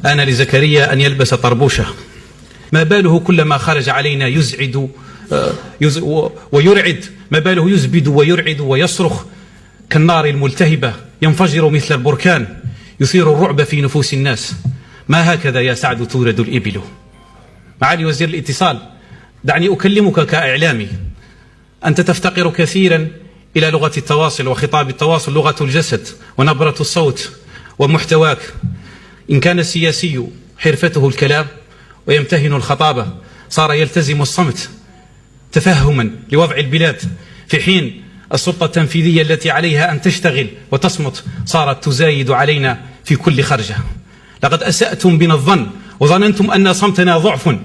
آن لزكريا أن يلبس طربوشة. ما باله كلما خرج علينا يزعد ويرعد، ما باله يزبد ويرعد ويصرخ كالنار الملتهبة، ينفجر مثل البركان، يثير الرعب في نفوس الناس. ما هكذا يا سعد تولد الإبل. معالي وزير الاتصال، دعني أكلمك كإعلامي. أنت تفتقر كثيرا إلى لغة التواصل وخطاب التواصل، لغة الجسد ونبرة الصوت ومحتواك. إن كان السياسي حرفته الكلام ويمتهن الخطابة، صار يلتزم الصمت تفهما لوضع البلاد، في حين السلطة التنفيذية التي عليها أن تشتغل وتصمت صارت تزايد علينا في كل خرجة. لقد أسأتم بنا الظن وظننتم أن صمتنا ضعف.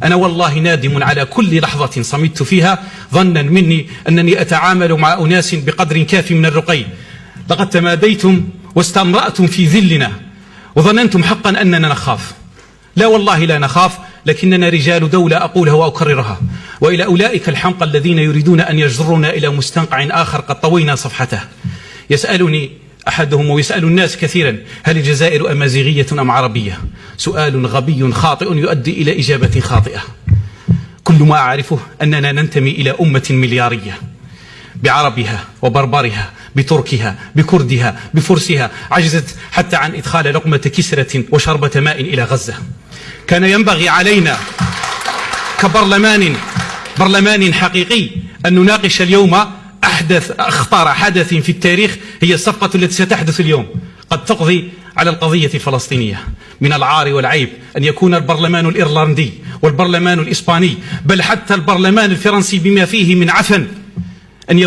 أنا والله نادم على كل لحظة صمت فيها ظنا مني أنني أتعامل مع أناس بقدر كاف من الرقي. لقد تماديتم واستمرأتم في ذلنا وظننتم حقا أننا نخاف. لا والله لا نخاف، لكننا رجال دولة أقولها وأكررها. وإلى أولئك الحمقى الذين يريدون أن يجرنا إلى مستنقع آخر قد طوينا صفحته. يسألني أحدهم ويسأل الناس كثيرا: هل الجزائر أمازيغية أم عربية؟ سؤال غبي خاطئ يؤدي إلى إجابة خاطئة. كل ما أعرفه أننا ننتمي إلى أمة مليارية، بعربها وبربرها، بتركها، بكردها، بفرسها، عجزت حتى عن إدخال لقمة كسرة وشربة ماء إلى غزة. كان ينبغي علينا كبرلمان حقيقي أن نناقش اليوم أخطر حدث في التاريخ، هي الصفقة التي ستحدث اليوم قد تقضي على القضية الفلسطينية. من العار والعيب أن يكون البرلمان الإيرلندي والبرلمان الإسباني، بل حتى البرلمان الفرنسي بما فيه من عفن، أن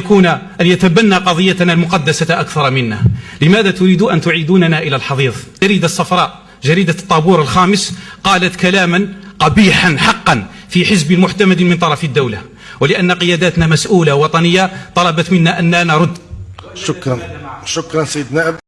يتبنى قضيتنا المقدسة أكثر منا. لماذا تريد أن تعيدوننا إلى الحضيض؟ جريدة الصفراء، جريدة الطابور الخامس، قالت كلاما قبيحا حقا في حزب محتمد من طرف الدولة، ولأن قياداتنا مسؤولة وطنية طلبت منا أن نرد. شكرا سيد نائب.